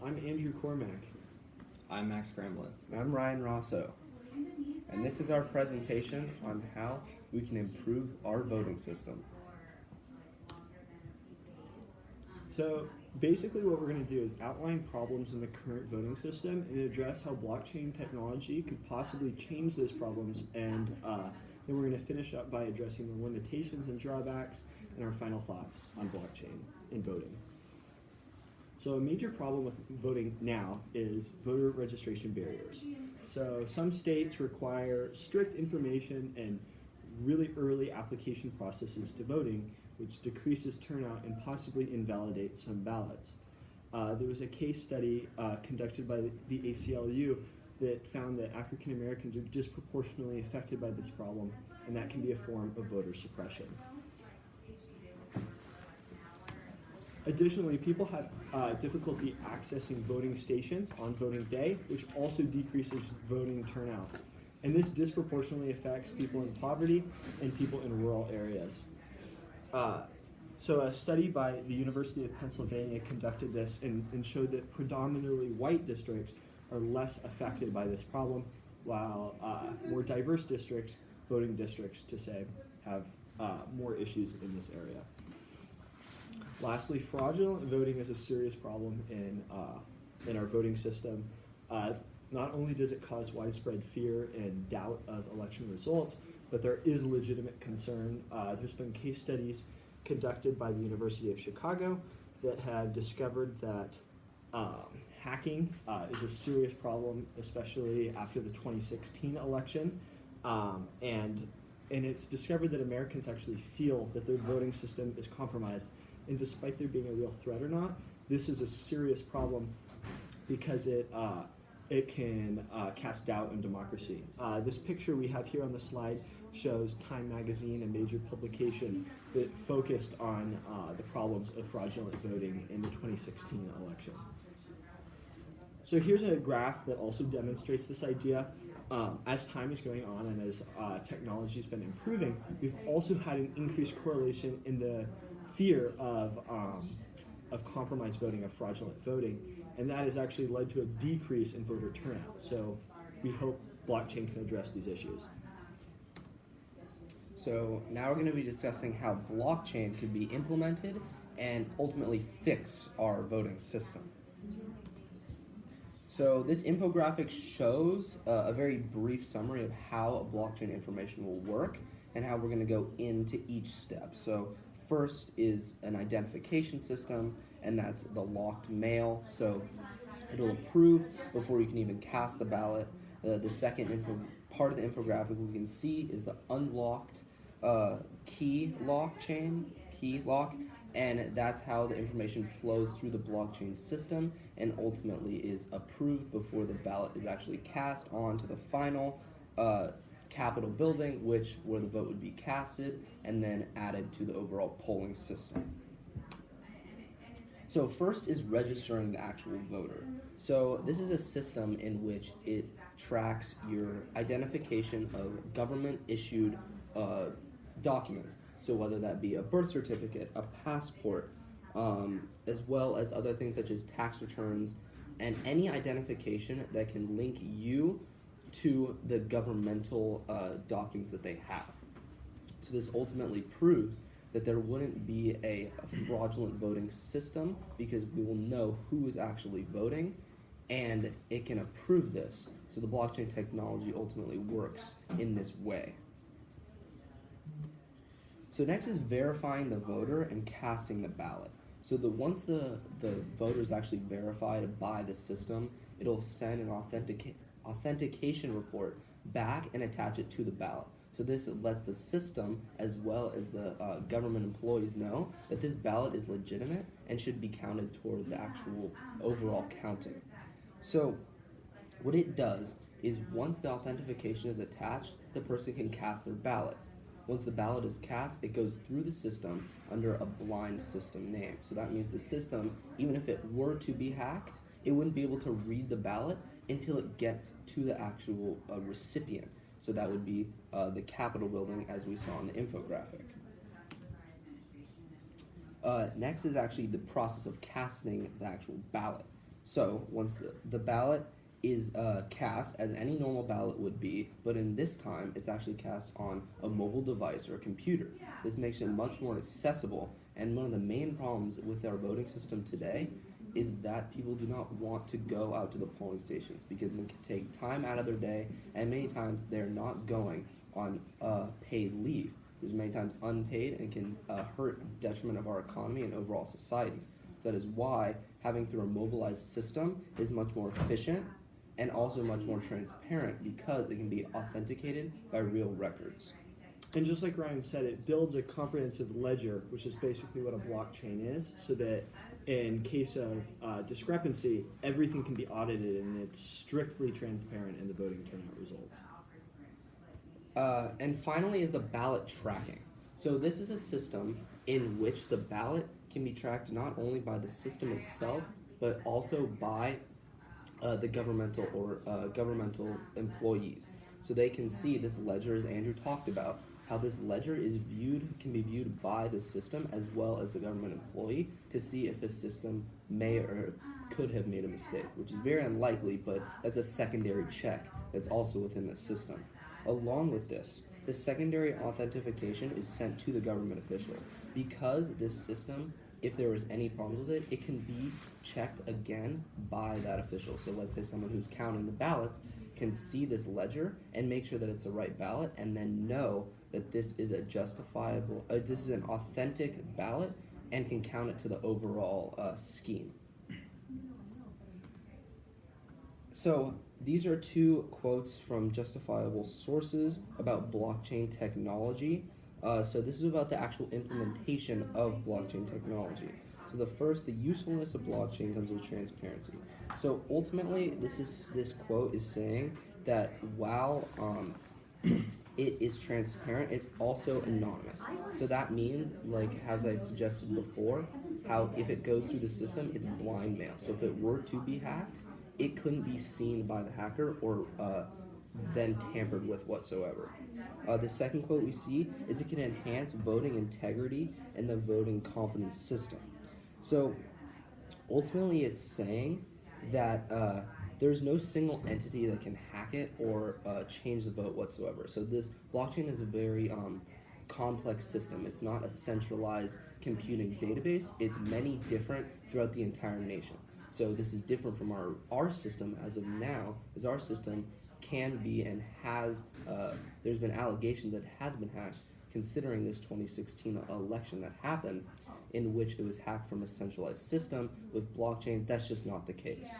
I'm Andrew Cormack. I'm Max Karambelas. I'm Ryan Rossow, and this is our presentation on how we can improve our voting system. So basically what we're going to do is outline problems in the current voting system and address how blockchain technology could possibly change those problems, and then we're going to finish up by addressing the limitations and drawbacks and our final thoughts on blockchain in voting. So a major problem with voting now is voter registration barriers. So some states require strict information and really early application processes to voting, which decreases turnout and possibly invalidates some ballots. There was a case study conducted by the ACLU that found that African Americans are disproportionately affected by this problem, and that can be a form of voter suppression. Additionally, people have difficulty accessing voting stations on voting day, which also decreases voting turnout. And this disproportionately affects people in poverty and people in rural areas. So a study by the University of Pennsylvania conducted this and showed that predominantly white districts are less affected by this problem, while more diverse districts, voting districts to say, have more issues in this area. Lastly, fraudulent voting is a serious problem in our voting system. Not only does it cause widespread fear and doubt of election results, but there is legitimate concern. There's been case studies conducted by the University of Chicago that have discovered that hacking is a serious problem, especially after the 2016 election. And it's discovered that Americans actually feel that their voting system is compromised. And despite there being a real threat or not, this is a serious problem because it can cast doubt in democracy. This picture we have here on the slide shows Time magazine, a major publication that focused on the problems of fraudulent voting in the 2016 election. So here's a graph that also demonstrates this idea. As time is going on and as technology has been improving, we've also had an increased correlation in the fear of compromised voting, of fraudulent voting, and that has actually led to a decrease in voter turnout. So we hope blockchain can address these issues. So now we're going to be discussing how blockchain could be implemented and ultimately fix our voting system. So this infographic shows a very brief summary of how a blockchain information will work and how we're going to go into each step. So first is an identification system, and that's the locked mail. So it'll approve before you can even cast the ballot. The second part of the infographic we can see is the unlocked key lock, and that's how the information flows through the blockchain system and ultimately is approved before the ballot is actually cast onto the final Capitol building, where the vote would be casted and then added to the overall polling system. So first is registering the actual voter. So this is a system in which it tracks your identification of government-issued documents. So whether that be a birth certificate, a passport, as well as other things such as tax returns, and any identification that can link you to the governmental documents that they have. So this ultimately proves that there wouldn't be a fraudulent voting system because we will know who is actually voting, and it can approve this. So the blockchain technology ultimately works in this way. So next is verifying the voter and casting the ballot. So once the voter is actually verified by the system, it'll send an authentication report back and attach it to the ballot. So this lets the system as well as the government employees know that this ballot is legitimate and should be counted toward the actual overall counting. So what it does is once the authentication is attached, the person can cast their ballot. Once the ballot is cast, it goes through the system under a blind system name. So that means the system, even if it were to be hacked, it wouldn't be able to read the ballot until it gets to the actual recipient. So that would be the Capitol building, as we saw in the infographic. Next is actually the process of casting the actual ballot. So once the ballot is cast as any normal ballot would be, but in this time it's actually cast on a mobile device or a computer. This makes it much more accessible, and one of the main problems with our voting system today is that people do not want to go out to the polling stations because it can take time out of their day, and many times they're not going on paid leave. Is many times unpaid and can hurt detriment of our economy and overall society. So that is why having through a mobilized system is much more efficient and also much more transparent because it can be authenticated by real records. And just like Ryan said, it builds a comprehensive ledger, which is basically what a blockchain is, so that in case of discrepancy, everything can be audited and it's strictly transparent in the voting turnout results. And finally is the ballot tracking. So this is a system in which the ballot can be tracked not only by the system itself, but also by the governmental or governmental employees. So they can see this ledger, as Andrew talked about, how this ledger is can be viewed by the system as well as the government employee to see if a system may or could have made a mistake, which is very unlikely, but that's a secondary check that's also within the system. Along with this, the secondary authentication is sent to the government official. Because this system, if there was any problems with it, it can be checked again by that official. So let's say someone who's counting the ballots can see this ledger and make sure that it's the right ballot and then know that this is a justifiable, this is an authentic ballot and can count it to the overall scheme. So these are two quotes from justifiable sources about blockchain technology. So this is about the actual implementation of blockchain technology. So the first, the usefulness of blockchain comes with transparency. So ultimately, this quote is saying that while it is transparent, it's also anonymous. So that means, like as I suggested before, how if it goes through the system, it's blind mail. So if it were to be hacked, it couldn't be seen by the hacker or then tampered with whatsoever. The second quote we see is it can enhance voting integrity and the voting confidence system. So ultimately it's saying that there's no single entity that can hack it or change the vote whatsoever. So this blockchain is a very complex system. It's not a centralized computing database. It's many different throughout the entire nation. So this is different from our system as of now, as our system can be and has, there's been allegations that it has been hacked, considering this 2016 election that happened, in which it was hacked from a centralized system. With blockchain, that's just not the case.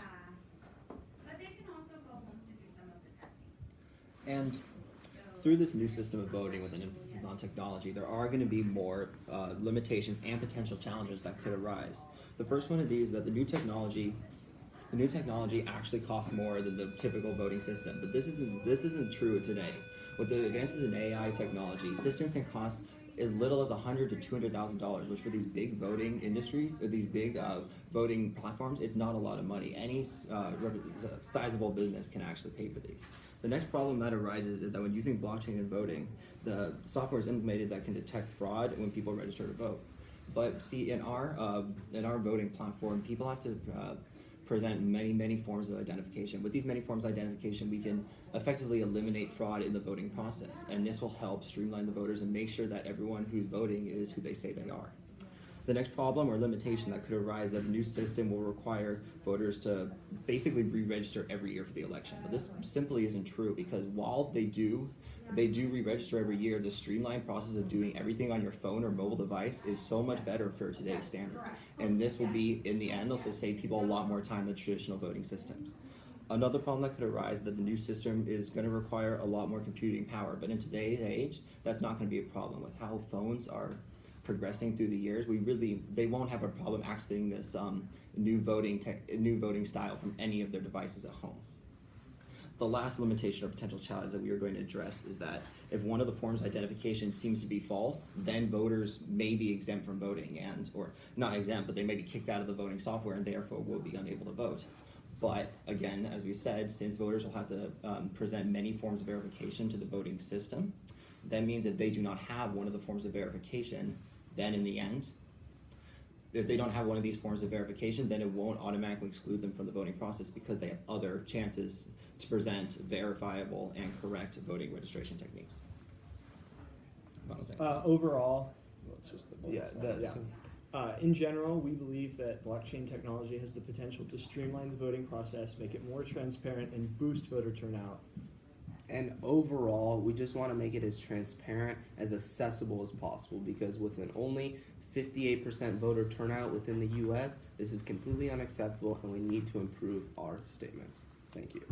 And through this new system of voting with an emphasis on technology, there are going to be more limitations and potential challenges that could arise. The first one of these is that the new technology actually costs more than the typical voting system, but this isn't true today. With the advances in AI technology, systems can cost as little as $100,000 to $200,000, which for these big voting industries, or these big voting platforms, it's not a lot of money. Any sizable business can actually pay for these. The next problem that arises is that when using blockchain in voting, the software is implemented that can detect fraud when people register to vote. But see, in our voting platform, people have to present many forms of identification. With these many forms of identification, we can effectively eliminate fraud in the voting process, and this will help streamline the voters and make sure that everyone who's voting is who they say they are. The next problem or limitation that could arise is that the new system will require voters to basically re-register every year for the election. But this simply isn't true, because while they do re-register every year, the streamlined process of doing everything on your phone or mobile device is so much better for today's standards. And this will be, in the end, this will save people a lot more time than traditional voting systems. Another problem that could arise is that the new system is going to require a lot more computing power. But in today's age, that's not going to be a problem. With how phones are progressing through the years, they won't have a problem accessing this new voting style from any of their devices at home. The last limitation or potential challenge that we are going to address is that if one of the forms of identification seems to be false, then voters may be exempt from voting, or not exempt, but they may be kicked out of the voting software and therefore will be unable to vote. But again, as we said, since voters will have to present many forms of verification to the voting system, that means that they do not have one of the forms of verification, then in the end, if they don't have one of these forms of verification, then it won't automatically exclude them from the voting process because they have other chances to present verifiable and correct voting registration techniques. Overall, well, it's just the bullet Yeah, slide. that's In general, we believe that blockchain technology has the potential to streamline the voting process, make it more transparent, and boost voter turnout. And overall, we just want to make it as transparent, as accessible as possible, because with an only 58% voter turnout within the U.S., this is completely unacceptable, and we need to improve our statements. Thank you.